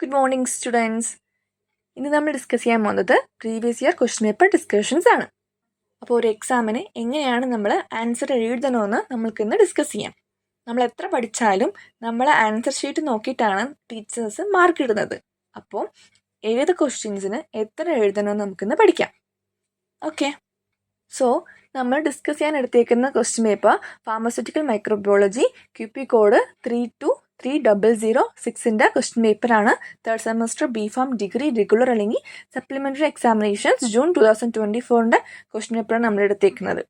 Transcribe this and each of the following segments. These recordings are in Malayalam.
Good morning students. ഇന്ന് നമ്മൾ ഡിസ്കസ് ചെയ്യാൻ പോകുന്നത് previous year question paper discussions ആണ്. അപ്പോൾ ഒരു എക്സാമിന് എങ്ങനെയാണ് നമ്മൾ ആൻസർ എഴുതണമെന്ന് നമ്മൾക്കിന്ന് ഡിസ്കസ് ചെയ്യാം. നമ്മൾ എത്ര പഠിച്ചാലും നമ്മൾ ആൻസർ ഷീറ്റ് നോക്കിയിട്ടാണ് ടീച്ചേഴ്സ് മാർക്ക് ഇടുന്നത്. അപ്പോൾ ഏത് ക്വസ്റ്റ്യൻസിന് എത്ര എഴുതണമെന്ന് നമുക്കിന്ന് പഠിക്കാം. ഓക്കെ, സോ നമ്മൾ ഡിസ്കസ് ചെയ്യാൻ എടുത്തേക്കുന്ന question paper pharmaceutical microbiology QP code 323006 question പേപ്പറാണ്. Third semester BPharm degree regular അല്ലെങ്കിൽ സപ്ലിമെൻ്ററി എക്സാമിനേഷൻസ് ജൂൺ 2024 ക്വസ്റ്റ്യൻ പേപ്പറാണ് നമ്മൾ എടുത്തേക്കുന്നത്.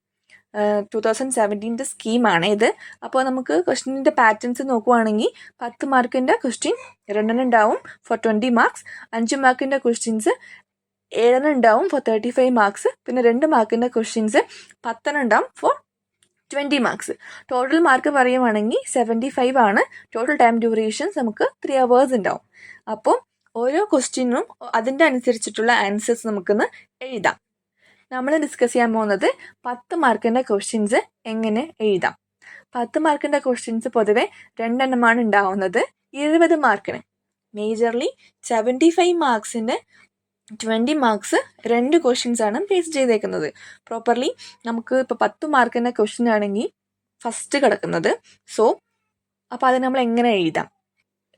2017 സ്കീമാണ് ഇത്. അപ്പോൾ നമുക്ക് ക്വസ്റ്റ്യനിൻ്റെ പാറ്റേൺസ് നോക്കുവാണെങ്കിൽ 10 മാർക്കിൻ്റെ ക്വസ്റ്റ്യൻ 2 ഉണ്ടാവും ഫോർ 20 മാർക്സ്, 5 മാർക്കിൻ്റെ ക്വസ്റ്റ്യൻസ് 7 ഉണ്ടാവും ഫോർ 35 മാർക്സ്, പിന്നെ 2 മാർക്കിൻ്റെ ക്വസ്റ്റ്യൻസ് 10 ഉണ്ടാവും ഫോർ 20 മാർക്സ്. ടോട്ടൽ മാർക്ക് പറയുവാണെങ്കിൽ 75 ആണ്. ടോട്ടൽ ടൈം ഡ്യൂറേഷൻസ് നമുക്ക് 3 hours ഉണ്ടാവും. അപ്പോൾ ഓരോ ക്വസ്റ്റ്യനും അതിൻ്റെ അനുസരിച്ചിട്ടുള്ള ആൻസേഴ്സ് നമുക്കിന്ന് എഴുതാം. നമ്മൾ ഡിസ്കസ് ചെയ്യാൻ പോകുന്നത് 10 മാർക്കിൻ്റെ ക്വസ്റ്റ്യൻസ് എങ്ങനെ എഴുതാം. 10 മാർക്കിൻ്റെ ക്വസ്റ്റ്യൻസ് പൊതുവെ 2 എണ്ണമാണ് ഉണ്ടാവുന്നത്. 70 മാർക്കിന് മേജർലി 75 മാർക്സിൻ്റെ 20 മാർക്സ് 2 ക്വസ്റ്റ്യൻസ് ആണ് ബേസ് ചെയ്തേക്കുന്നത്. പ്രോപ്പർലി നമുക്ക് ഇപ്പോൾ 10 മാർക്കിൻ്റെ ക്വസ്റ്റ്യൻ ആണെങ്കിൽ ഫസ്റ്റ് കിടക്കുന്നത്. സോ അപ്പോൾ അത് നമ്മൾ എങ്ങനെ എഴുതാം?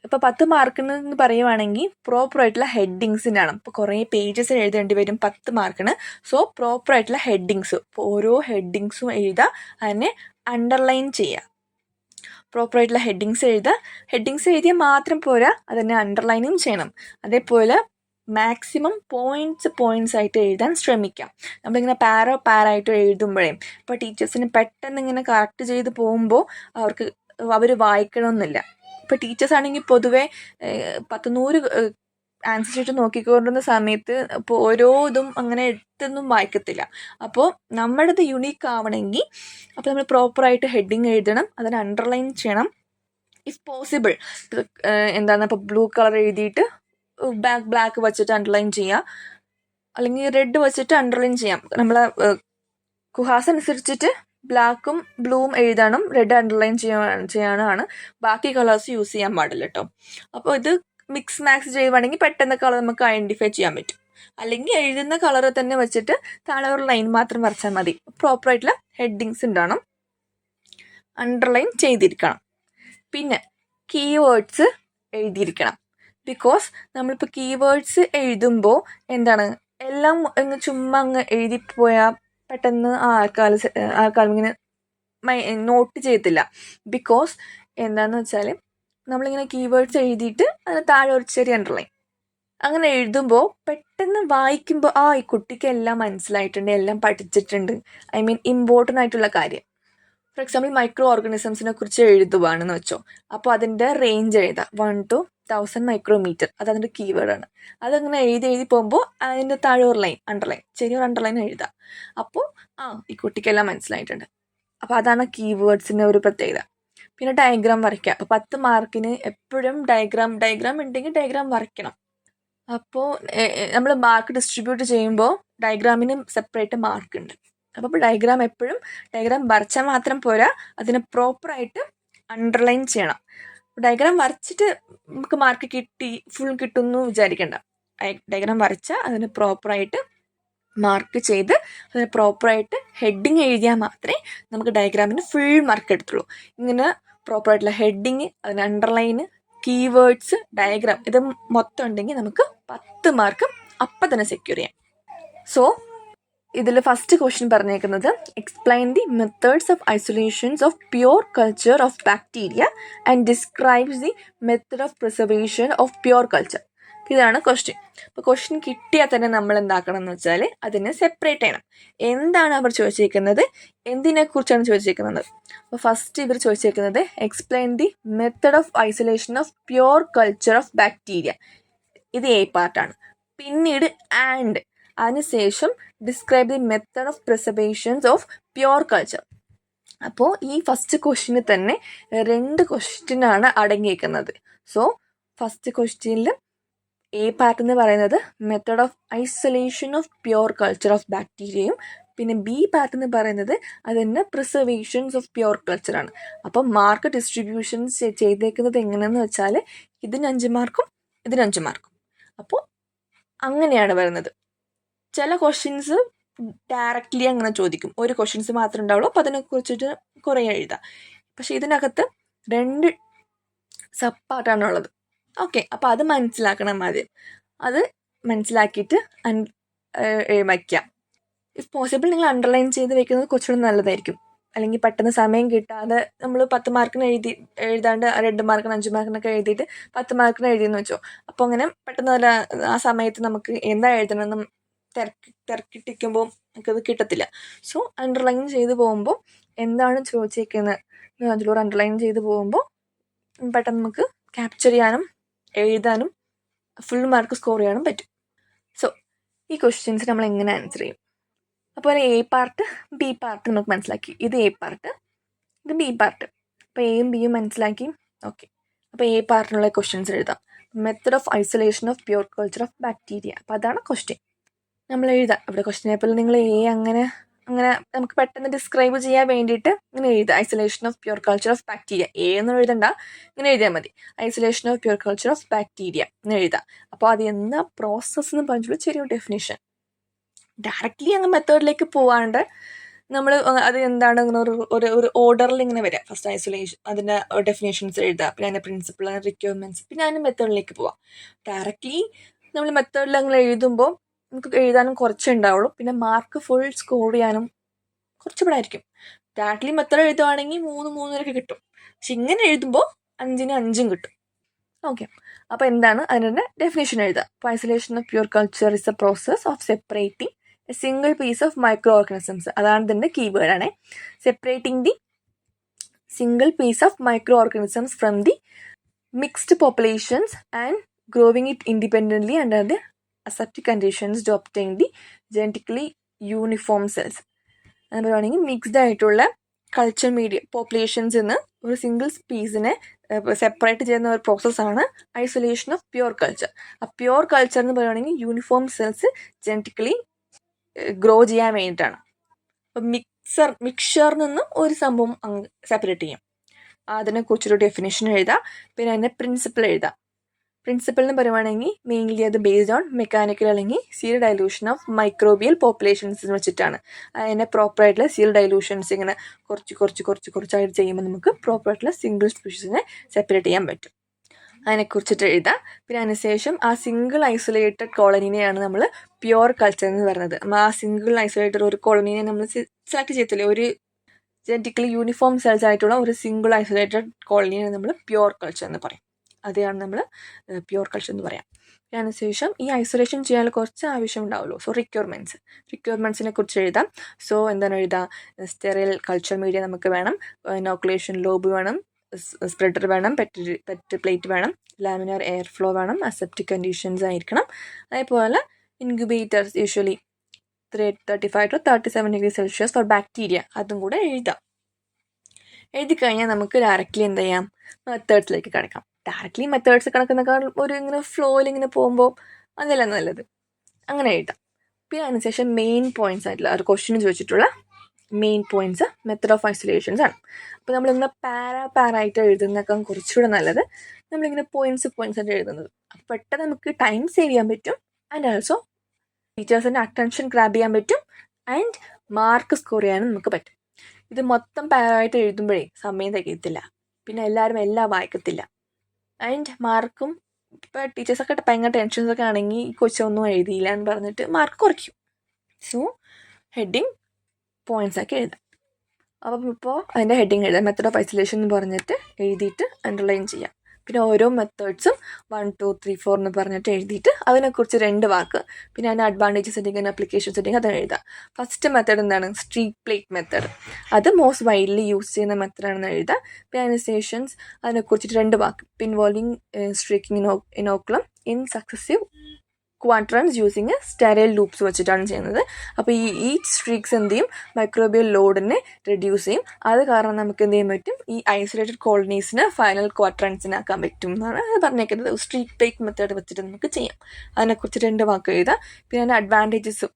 ഇപ്പോൾ 10 മാർക്കിന് എന്ന് പറയുവാണെങ്കിൽ പ്രോപ്പറായിട്ടുള്ള ഹെഡിങ്സിൻ്റെ ആണ്. ഇപ്പോൾ കുറേ പേജസ് എഴുതേണ്ടി വരും 10 മാർക്കിന്. സോ പ്രോപ്പറായിട്ടുള്ള ഹെഡിങ്സ്, ഇപ്പോൾ ഓരോ ഹെഡിങ്സും എഴുതുക, അതിനെ അണ്ടർലൈൻ ചെയ്യുക. പ്രോപ്പറായിട്ടുള്ള ഹെഡിങ്സ് എഴുതുക. ഹെഡിങ്സ് എഴുതിയാൽ മാത്രം പോരാ, അതിനെ അണ്ടർലൈനും ചെയ്യണം. അതേപോലെ മാക്സിമം പോയിൻറ്റ്സ് ആയിട്ട് എഴുതാൻ ശ്രമിക്കാം. നമ്മളിങ്ങനെ പാരായിട്ട് എഴുതുമ്പോഴേ ഇപ്പോൾ ടീച്ചേഴ്സിന് പെട്ടെന്ന് ഇങ്ങനെ കറക്റ്റ് ചെയ്ത് പോകുമ്പോൾ അവർ വായിക്കണമെന്നില്ല. ഇപ്പോൾ ടീച്ചേഴ്സ് ആണെങ്കിൽ പൊതുവെ 100 ആൻസർ ഷീറ്റ് നോക്കിക്കൊണ്ടിരുന്ന സമയത്ത് ഇപ്പോൾ ഓരോ ഇതും അങ്ങനെ എടുത്തൊന്നും വായിക്കത്തില്ല. അപ്പോൾ നമ്മുടേത് യുണീക്ക് ആവണമെങ്കിൽ അപ്പോൾ നമ്മൾ പ്രോപ്പറായിട്ട് ഹെഡിങ് എഴുതണം, അതിനെ അണ്ടർലൈൻ ചെയ്യണം. ഇഫ് പോസിബിൾ എന്താണ് ഇപ്പോൾ ബ്ലൂ കളർ എഴുതിയിട്ട് ബ്ലാക്ക് വെച്ചിട്ട് അണ്ടർലൈൻ ചെയ്യുക, അല്ലെങ്കിൽ റെഡ് വെച്ചിട്ട് അണ്ടർലൈൻ ചെയ്യാം. നമ്മളെ കുഹാസ് അനുസരിച്ചിട്ട് ബ്ലാക്കും ബ്ലൂവും എഴുതണം, റെഡ് അണ്ടർലൈൻ ചെയ്യാനാണ്. ബാക്കി കളേഴ്സ് യൂസ് ചെയ്യാൻ പാടില്ല കേട്ടോ. അപ്പോൾ ഇത് മിക്സ് മാക്സ് ചെയ്യുവാണെങ്കിൽ പെട്ടെന്ന് കളർ നമുക്ക് ഐഡൻറ്റിഫൈ ചെയ്യാൻ പറ്റും. അല്ലെങ്കിൽ എഴുതുന്ന കളർ തന്നെ വെച്ചിട്ട് താഴെ ഒരു ലൈൻ മാത്രം വരച്ചാൽ മതി. പ്രോപ്പറായിട്ടുള്ള ഹെഡിങ്സ് ഉണ്ടാവണം, അണ്ടർലൈൻ ചെയ്തിരിക്കണം. പിന്നെ കീവേഡ്സ് എഴുതിയിരിക്കണം. ബിക്കോസ് നമ്മളിപ്പോൾ കീവേഡ്സ് എഴുതുമ്പോൾ എന്താണ്, എല്ലാം ചുമ്മാ അങ്ങ് എഴുതിപ്പോയാൽ പെട്ടെന്ന് ആൾക്കാർ ഇങ്ങനെ നോട്ട് ചെയ്യത്തില്ല. ബിക്കോസ് എന്താണെന്ന് വെച്ചാൽ നമ്മളിങ്ങനെ കീവേഡ്സ് എഴുതിയിട്ട് അതിന് താഴെ ഒരു ചെറിയ അണ്ടർലൈൻ അങ്ങനെ എഴുതുമ്പോൾ പെട്ടെന്ന് വായിക്കുമ്പോൾ ഈ കുട്ടിക്ക് എല്ലാം മനസ്സിലായിട്ടുണ്ട്, എല്ലാം പഠിച്ചിട്ടുണ്ട്, ഇമ്പോർട്ടൻ്റ് ആയിട്ടുള്ള കാര്യം. ഫോർ എക്സാമ്പിൾ മൈക്രോ ഓർഗാനിസംസിനെ കുറിച്ച് എഴുതുവാണെന്ന് വെച്ചോ. അപ്പോൾ അതിൻ്റെ റേഞ്ച് എഴുതാം 1 to 1000 മൈക്രോമീറ്റർ, അത് അതിൻ്റെ കീവേഡാണ്. അതങ്ങനെ എഴുതി പോകുമ്പോൾ അതിൻ്റെ താഴെ ഒരു ലൈൻ അണ്ടർലൈൻ, ചെറിയൊരു അണ്ടർലൈൻ എഴുതാം. അപ്പോൾ ഈ കുട്ടിക്കെല്ലാം മനസ്സിലായിട്ടുണ്ട്. അപ്പോൾ അതാണ് കീവേഡ്സിൻ്റെ ഒരു പ്രത്യേകത. പിന്നെ ഡയഗ്രാം വരയ്ക്കുക. അപ്പോൾ 10 മാർക്കിന് എപ്പോഴും ഡയഗ്രാം ഉണ്ടെങ്കിൽ ഡയഗ്രാം വരയ്ക്കണം. അപ്പോൾ നമ്മൾ മാർക്ക് ഡിസ്ട്രിബ്യൂട്ട് ചെയ്യുമ്പോൾ ഡയഗ്രാമിന് സെപ്പറേറ്റ് മാർക്ക് ഉണ്ട്. അപ്പോൾ ഡയഗ്രാം വരച്ചാൽ മാത്രം പോരാ, അതിനെ പ്രോപ്പറായിട്ട് അണ്ടർലൈൻ ചെയ്യണം. ഡയഗ്രാം വരച്ചിട്ട് നമുക്ക് മാർക്ക് ഫുൾ കിട്ടുമെന്ന് വിചാരിക്കേണ്ട. ഡയഗ്രാം വരച്ചാൽ അതിന് പ്രോപ്പറായിട്ട് മാർക്ക് ചെയ്ത് അതിന് പ്രോപ്പറായിട്ട് ഹെഡിങ് എഴുതിയാൽ മാത്രമേ നമുക്ക് ഡയഗ്രാമിന് ഫുൾ മാർക്ക് എടുത്തുള്ളൂ. ഇങ്ങനെ പ്രോപ്പറായിട്ടുള്ള ഹെഡിങ്, അതിന് അണ്ടർലൈന്, കീവേഡ്സ്, ഡയഗ്രാം ഇത് മൊത്തം ഉണ്ടെങ്കിൽ നമുക്ക് 10 മാർക്ക് അപ്പം തന്നെ സെക്യൂർ ചെയ്യാം. സോ ഇതിൽ ഫസ്റ്റ് ക്വസ്റ്റ്യൻ പറഞ്ഞേക്കുന്നത് explain the methods of isolations of pure culture of bacteria and describes the method of preservation of pure culture. ഇതാണ് ക്വസ്റ്റ്യൻ. അപ്പോൾ ക്വസ്റ്റ്യൻ കിട്ടിയാൽ തന്നെ നമ്മൾ എന്താക്കണം എന്ന് വെച്ചാൽ അതിനെ സെപ്പറേറ്റ് ചെയ്യണം. എന്താണ് അവർ ചോദിച്ചിരിക്കുന്നത്, എന്തിനെക്കുറിച്ചാണ് ചോദിച്ചിരിക്കുന്നത്? അപ്പോൾ ഫസ്റ്റ് ഇവർ ചോദിച്ചിരിക്കുന്നത് explain the method of isolation of pure culture of bacteria, ഇത് A പാർട്ടാണ്. പിന്നീട് ആൻഡ് അതിനുശേഷം describe the method of preservations of pure culture. അപ്പോൾ ഈ ഫസ്റ്റ് ക്വസ്റ്റ്യന് തന്നെ 2 ക്വസ്റ്റ്യനാണ് അടങ്ങിയിരിക്കുന്നത്. സോ ഫസ്റ്റ് ക്വസ്റ്റ്യനിൽ A പാർട്ട് എന്ന് പറയുന്നത് method of isolation of pure culture of ബാക്ടീരിയയും, പിന്നെ B പാർട്ട് എന്ന് പറയുന്നത് അതിൻ്റെ പ്രിസർവേഷൻസ് ഓഫ് പ്യുവർ കൾച്ചറാണ്. അപ്പം മാർക്ക് ഡിസ്ട്രിബ്യൂഷൻസ് ചെയ്തേക്കുന്നത് എങ്ങനെയെന്ന് വെച്ചാൽ ഇതിന് 5 മാർക്കും ഇതിന് 5 മാർക്കും. അപ്പോൾ അങ്ങനെയാണ് വരുന്നത്. ചില ക്വസ്റ്റ്യൻസ് ഡയറക്റ്റ്ലി അങ്ങനെ ചോദിക്കും, ഒരു ക്വസ്റ്റ്യൻസ് മാത്രമേ ഉണ്ടാവുള്ളൂ, അപ്പോൾ അതിനെക്കുറിച്ചിട്ട് കുറേ എഴുതാം. പക്ഷെ ഇതിനകത്ത് 2 സബ് പാർട്ടാണുള്ളത്. ഓക്കെ, അപ്പോൾ അത് മനസ്സിലാക്കണം ആദ്യം. അത് മനസ്സിലാക്കിയിട്ട് വയ്ക്കാം. ഇഫ് പോസിബിൾ നിങ്ങൾ അണ്ടർലൈൻ ചെയ്ത് വെക്കുന്നത് കുറച്ചുകൂടി നല്ലതായിരിക്കും. അല്ലെങ്കിൽ പെട്ടെന്ന് സമയം കിട്ടാതെ നമ്മൾ 10 മാർക്കിന് എഴുതാണ്ട് 2 മാർക്കിന് 5 മാർക്കിനൊക്കെ എഴുതിയിട്ട് 10 മാർക്കിന് എഴുതിയെന്ന് വെച്ചോ. അപ്പോൾ അങ്ങനെ പെട്ടെന്ന് ആ സമയത്ത് നമുക്ക് എന്താ എഴുതണമെന്ന് തിരക്കിട്ടിരിക്കുമ്പോൾ നമുക്കത് കിട്ടത്തില്ല. സോ അണ്ടർലൈൻ ചെയ്ത് പോകുമ്പോൾ എന്താണ് ചോദിച്ചേക്കുന്നത് അതിലൂടെ അണ്ടർലൈൻ ചെയ്ത് പോകുമ്പോൾ പെട്ടെന്ന് നമുക്ക് ക്യാപ്ചർ ചെയ്യാനും എഴുതാനും ഫുൾ മാർക്ക് സ്കോർ ചെയ്യാനും പറ്റും. സോ ഈ ക്വസ്റ്റ്യൻസ് നമ്മൾ എങ്ങനെ ആൻസർ ചെയ്യും? അപ്പോൾ എ പാർട്ട് ബി പാർട്ട് നമുക്ക് മനസ്സിലാക്കി. ഇത് എ പാർട്ട്, ഇത് ബി പാർട്ട്. അപ്പോൾ എയും ബിയും മനസ്സിലാക്കി. ഓക്കെ, അപ്പോൾ എ പാർട്ടിനുള്ള ക്വസ്റ്റ്യൻസ് എഴുതാം. Method of isolation of pure culture of bacteria. അപ്പോൾ അതാണ് ക്വസ്റ്റ്യൻ നമ്മൾ എഴുതാം. ഇവിടെ ക്വസ്റ്റ്യൻ പേപ്പറിൽ നിങ്ങൾ എ അങ്ങനെ നമുക്ക് പെട്ടെന്ന് ഡിസ്ക്രൈബ് ചെയ്യാൻ വേണ്ടിയിട്ട് ഇങ്ങനെ എഴുതുക. Isolation of pure culture of bacteria. A എന്ന് എഴുതണ്ട, ഇങ്ങനെ എഴുതിയാൽ മതി. Isolation of pure culture of bacteria എന്ന് എഴുതാം. അപ്പോൾ അത് എന്താ പ്രോസസ്സ് എന്ന് പറഞ്ഞിട്ടുള്ള ചെറിയ ഡെഫിനേഷൻ. ഡയറക്റ്റ്ലി അങ്ങ് മെത്തേഡിലേക്ക് പോവാണ്ട് നമ്മൾ അത് എന്താണ് ഒരു ഓർഡറിൽ ഇങ്ങനെ വരിക. ഫസ്റ്റ് ഐസൊലേഷൻ, അതിൻ്റെ ഡെഫിനേഷൻസ് എഴുതുക, പിന്നെ അതിൻ്റെ പ്രിൻസിപ്പിൾ, റിക്വയർമെൻറ്റ്സ്, പിന്നെ അതിൻ്റെ മെത്തേഡിലേക്ക് പോവാം. ഡയറക്റ്റ്ലി നമ്മൾ മെത്തേഡിൽ അങ്ങനെ എഴുതുമ്പോൾ നമുക്ക് എഴുതാനും കുറച്ചേ ഉണ്ടാവുള്ളൂ, പിന്നെ മാർക്ക് ഫുൾ സ്കോർ ചെയ്യാനും കുറച്ചുകൂടെ ആയിരിക്കും. ഡയറക്റ്റ്ലി മെത്തേഡ് എഴുതുവാണെങ്കിൽ 3-3.5 കിട്ടും. പക്ഷെ ഇങ്ങനെ എഴുതുമ്പോൾ 5-ന് 5 കിട്ടും. ഓക്കെ, അപ്പോൾ എന്താണ് അതിൻ്റെ ഡെഫിനേഷൻ എഴുതുക. അപ്പോൾ isolation of pure culture is a process of separating a single piece of microorganisms. അതാണ് ഇതിൻ്റെ കീവേഡാണ്. Separating the single piece of microorganisms from the mixed populations and growing it independently under the aseptic conditions to obtain the genetically uniform cells. എന്ന് പറയുകയാണെങ്കിൽ മിക്സ്ഡ് ആയിട്ടുള്ള കൾച്ചർ മീഡിയ പോപ്പുലേഷൻസ് നിന്ന് ഒരു സിംഗിൾ സ്പീസിനെ സെപ്പറേറ്റ് ചെയ്യുന്ന ഒരു പ്രോസസ്സാണ് ഐസൊലേഷൻ ഓഫ് പ്യൂർ കൾച്ചർ. ആ പ്യൂർ കൾച്ചർ എന്ന് പറയുകയാണെങ്കിൽ യൂണിഫോം സെൽസ് ജനറ്റിക്കലി ഗ്രോ ചെയ്യാൻ വേണ്ടിയിട്ടാണ്. അപ്പോൾ മിക്സറിൽ നിന്നും ഒരു സംഭവം സെപ്പറേറ്റ് ചെയ്യും. അതിനെക്കുറിച്ചൊരു ഡെഫിനേഷൻ എഴുതാം, പിന്നെ അതിൻ്റെ പ്രിൻസിപ്പിൾ എഴുതാം. പ്രിൻസിപ്പിൾ എന്ന് പറയുവാണെങ്കിൽ മെയിൻലി അത് ബേസ്ഡ് ഓൺ മെക്കാനിക്കൽ അല്ലെങ്കിൽ seal dilution of microbial populations വെച്ചിട്ടാണ്. അതിനെ പ്രോപ്പറായിട്ടുള്ള സീൽ ഡൈലൂഷൻസ് ഇങ്ങനെ കുറച്ചായിട്ട് ചെയ്യുമ്പോൾ നമുക്ക് പ്രോപ്പറായിട്ടുള്ള സിംഗിൾ സ്പീഷീസിനെ സെപ്പറേറ്റ് ചെയ്യാൻ പറ്റും. അതിനെക്കുറിച്ചിട്ട് എഴുതാം. പിന്നെ അതിനുശേഷം ആ സിംഗിൾ ഐസൊലേറ്റഡ് കോളനിനെയാണ് നമ്മൾ പ്യുവർ കൾച്ചർ എന്ന് പറയുന്നത്. ആ സിംഗിൾ ഐസൊലേറ്റഡ് ഒരു കോളനിനെ നമ്മൾ സെലക്ട് ചെയ്യത്തില്ലേ, ഒരു ജനറ്റിക്കലി യൂണിഫോം സെൽസ് ആയിട്ടുള്ള ഒരു സിംഗിൾ ഐസൊലേറ്റഡ് കോളനിയെ നമ്മൾ പ്യുവർ കൾച്ചർ എന്ന് പറയും. അതെയാണ് നമ്മൾ പ്യുവർ കൾച്ചർ എന്ന് പറയാം. അതിനുശേഷം ഈ ഐസൊലേഷൻ ചെയ്യാൻ കുറച്ച് ആവശ്യം ഉണ്ടാവുള്ളൂ. സോ റിക്വയർമെൻറ്റ്സിനെ കുറിച്ച് എഴുതാം. സോ എന്താണ് എഴുതാം? സ്റ്റെറിൽ കൾച്ചർ മീഡിയ നമുക്ക് വേണം, ഇനോക്കുലേഷൻ ലോബ് വേണം, സ്പ്രെഡർ വേണം, പെറ്റ് പ്ലേറ്റ് വേണം, ലാമിനാർ എയർ ഫ്ലോ വേണം, അസെപ്റ്റിക് കണ്ടീഷൻസ് ആയിരിക്കണം. അതേപോലെ incubators usually 35 to 37 degree Celsius for bacteria, അതും കൂടെ എഴുതാം. എഴുതി കഴിഞ്ഞാൽ നമുക്ക് ഡയറക്റ്റ്ലി എന്ത് ചെയ്യാം? മെത്തേഡ്സിലേക്ക് കിടക്കാം. ഡയറക്റ്റ്ലി മെത്തേഡ്സ് കിടക്കുന്നേക്കാൾ ഒരു ഇങ്ങനെ ഫ്ലോയിൽ ഇങ്ങനെ പോകുമ്പോൾ അതല്ല നല്ലത്. അങ്ങനെ എഴുതാം. പിന്നെ അതിനുശേഷം മെയിൻ പോയിന്റ്സ് ആയിട്ടുള്ള ഒരു ക്വസ്റ്റ്യൻ ചോദിച്ചിട്ടുള്ള മെയിൻ പോയിന്റ്സ് മെത്തഡ് ഓഫ് ഐസൊലേഷൻസ് ആണ്. അപ്പോൾ നമ്മളിങ്ങനെ പാരായിട്ട് എഴുതുന്നേക്കാൾ കുറച്ചുകൂടെ നല്ലത് നമ്മളിങ്ങനെ പോയിന്റ്സ് ആയിട്ട് എഴുതുന്നത്. അപ്പോൾ പെട്ടെന്ന് നമുക്ക് ടൈം സേവ് ചെയ്യാൻ പറ്റും, ആൻഡ് ഓൾസോ ടീച്ചേഴ്സിൻ്റെ അറ്റൻഷൻ ഗ്രാബ് ചെയ്യാൻ പറ്റും, ആൻഡ് മാർക്ക് സ്കോർ ചെയ്യാനും നമുക്ക് പറ്റും. ഇത് മൊത്തം പാരായിട്ട് എഴുതുമ്പോഴേ സമയം തികയത്തില്ല, പിന്നെ എല്ലാവരും എല്ലാം വായിക്കത്തില്ല, ആൻഡ് മാർക്കും ഇപ്പോൾ ടീച്ചേഴ്സൊക്കെ ഭയങ്കര ടെൻഷൻസൊക്കെ ആണെങ്കിൽ ഈ കൊച്ചൊന്നും എഴുതിയില്ല എന്ന് പറഞ്ഞിട്ട് മാർക്ക് കുറയ്ക്കും. സോ ഹെഡിങ് പോയിന്റ്സ് ആക്കി എഴുതാം. അപ്പം ഇപ്പോൾ അതിൻ്റെ ഹെഡിങ് എഴുതാം, മെത്തഡ് ഓഫ് ഐസൊലേഷൻ എന്ന് പറഞ്ഞിട്ട് എഴുതിയിട്ട് അണ്ടർലൈൻ ചെയ്യാം. പിന്നെ ഓരോ മെത്തേഡ്സും 1, 2, 3, 4 എന്ന് പറഞ്ഞിട്ട് എഴുതിയിട്ട് അതിനെക്കുറിച്ച് 2 വാക്ക്, പിന്നെ അതിൻ്റെ അഡ്വാൻറ്റേജ് സെറ്റിംഗ്, അപ്ലിക്കേഷൻ സെറ്റിംഗ് അത് എഴുതാം. ഫസ്റ്റ് മെത്തേഡ് എന്താണ്? Streak plate method. അത് മോസ്റ്റ് വൈഡ്ലി യൂസ് ചെയ്യുന്ന മെത്തേഡാണെന്ന് എഴുതാം. പിന്നെ അതിനുശേഷം അതിനെക്കുറിച്ചിട്ട് 2 വാക്ക്, involving streaking inoculum in successive quadrants using sterile loops വെച്ചിട്ടാണ് ചെയ്യുന്നത്. അപ്പോൾ ഈ സ്ട്രീക്സ് എന്ത് ചെയ്യും? മൈക്രോബിയൽ ലോഡിനെ റെഡ്യൂസ് ചെയ്യും. അത് കാരണം നമുക്ക് എന്ത് ചെയ്യാൻ പറ്റും? ഈ ഐസൊലേറ്റഡ് കോളനീസിന് ഫൈനൽ ക്വാഡ്രൻസിനാക്കാൻ പറ്റും എന്നാണ് അത് പറഞ്ഞേക്കുന്നത്. സ്ട്രീക്ക് പ്ലേറ്റ് മെത്തേഡ് വെച്ചിട്ട് നമുക്ക് ചെയ്യാം. അതിനെക്കുറിച്ച് 2 വാക്ക് എഴുതാം. പിന്നെ അതിൻ്റെ അഡ്വാൻറ്റേജസ്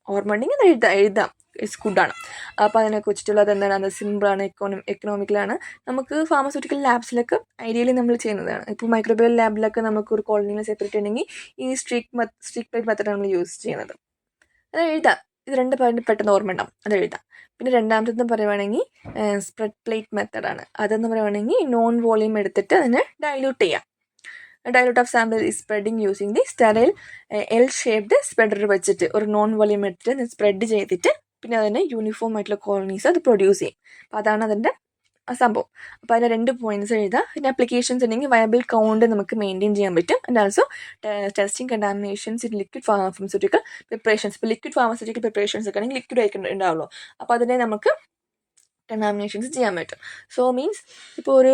ഓർമ്മ ഉണ്ടെങ്കിൽ എഴുതാം. ഇസ് ഗുഡാണ്. അപ്പോൾ അതിനെക്കുറിച്ചിട്ടുള്ളത് എന്താണ്, അത് സിമ്പിളാണ്, എക്കണോമിക്കലാണ്. നമുക്ക് ഫാർമസ്യൂട്ടിക്കൽ ലാബ്സിലൊക്കെ ഐഡിയലി നമ്മൾ ചെയ്യുന്നതാണ്. ഇപ്പോൾ മൈക്രോബയൽ ലാബിലൊക്കെ നമുക്ക് ഒരു കോളനിയിൽ സെപ്പറേറ്റ് ഉണ്ടെങ്കിൽ ഈ സ്ട്രീക്ക് പ്ലേറ്റ് മെത്തഡാണ് നമ്മൾ യൂസ് ചെയ്യുന്നത്. അത് എഴുതാം. ഇത് 2 പോയിന്റ് പെട്ടെന്ന് ഓർമ്മ ഉണ്ടാവും, അത് എഴുതാം. പിന്നെ രണ്ടാമത്തെന്ന് പറയുവാണെങ്കിൽ സ്പ്രെഡ് പ്ലേറ്റ് മെത്തഡാണ്. അതെന്ന് പറയുവാണെങ്കിൽ നോൺ വോളിയം എടുത്തിട്ട് അതിനെ ഡൈല്യൂട്ട് ചെയ്യാം. ഡൈല്യൂട്ട് ഓഫ് സാമ്പിൾ ഈ spreading using the sterile L shaped spreader വെച്ചിട്ട് ഒരു നോൺ വോളിയം എടുത്തിട്ട് സ്പ്രെഡ് ചെയ്തിട്ട് പിന്നെ അതിനെ യൂണിഫോം ആയിട്ടുള്ള കോളനീസ് അത് പ്രൊഡ്യൂസ് ചെയ്യും. അപ്പോൾ അതാണ് അതിൻ്റെ സംഭവം. അപ്പോൾ അതിന് 2 പോയിന്റ്സ് എഴുതാം. പിന്നെ അപ്ലിക്കേഷൻസ് ഉണ്ടെങ്കിൽ വയബിൾ കൗണ്ട് നമുക്ക് മെയിൻറ്റെയിൻ ചെയ്യാൻ പറ്റും. And also testing contaminations in liquid pharmaceutical preparations. ഇപ്പോൾ ലിക്വിഡ് ഫാർമസ്യൂട്ടിക്കൽ പ്രിപ്പറേഷൻസ് ഒക്കെ ആണെങ്കിൽ ലിക്വിഡ് ആയിട്ട് ഉണ്ടാവുമല്ലോ, അപ്പോൾ അതിനെ നമുക്ക് കണ്ടാമിനേഷൻസ് ചെയ്യാൻ പറ്റും. സോ മീൻസ് ഇപ്പോൾ ഒരു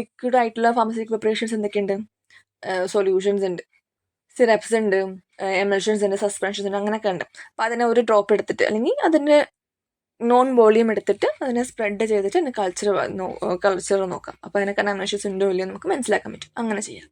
ലിക്വിഡ് ആയിട്ടുള്ള ഫാർമസ്യൂട്ടിക്കൽ പ്രിപ്പറേഷൻസ് എന്തൊക്കെയുണ്ട്, സൊല്യൂഷൻസ് ഉണ്ട്, സിറപ്സ് ഉണ്ട്, എമൽഷൻസ് ഉണ്ട്, സസ്പെൻഷൻസ് ഉണ്ട്, അങ്ങനെയൊക്കെ ഉണ്ട്. അപ്പോൾ അതിനെ ഒരു ഡ്രോപ്പ് എടുത്തിട്ട് അല്ലെങ്കിൽ അതിൻ്റെ നോൺ വോളിയം എടുത്തിട്ട് അതിനെ സ്പ്രെഡ് ചെയ്തിട്ട് അതിന് കൾച്ചർ നോക്കാം. അപ്പോൾ അതിനെ കണ്ടാമിനേഷൻസ് ഉണ്ടോ ഇല്ലയോ നമുക്ക് മനസ്സിലാക്കാൻ പറ്റും. അങ്ങനെ ചെയ്യാം.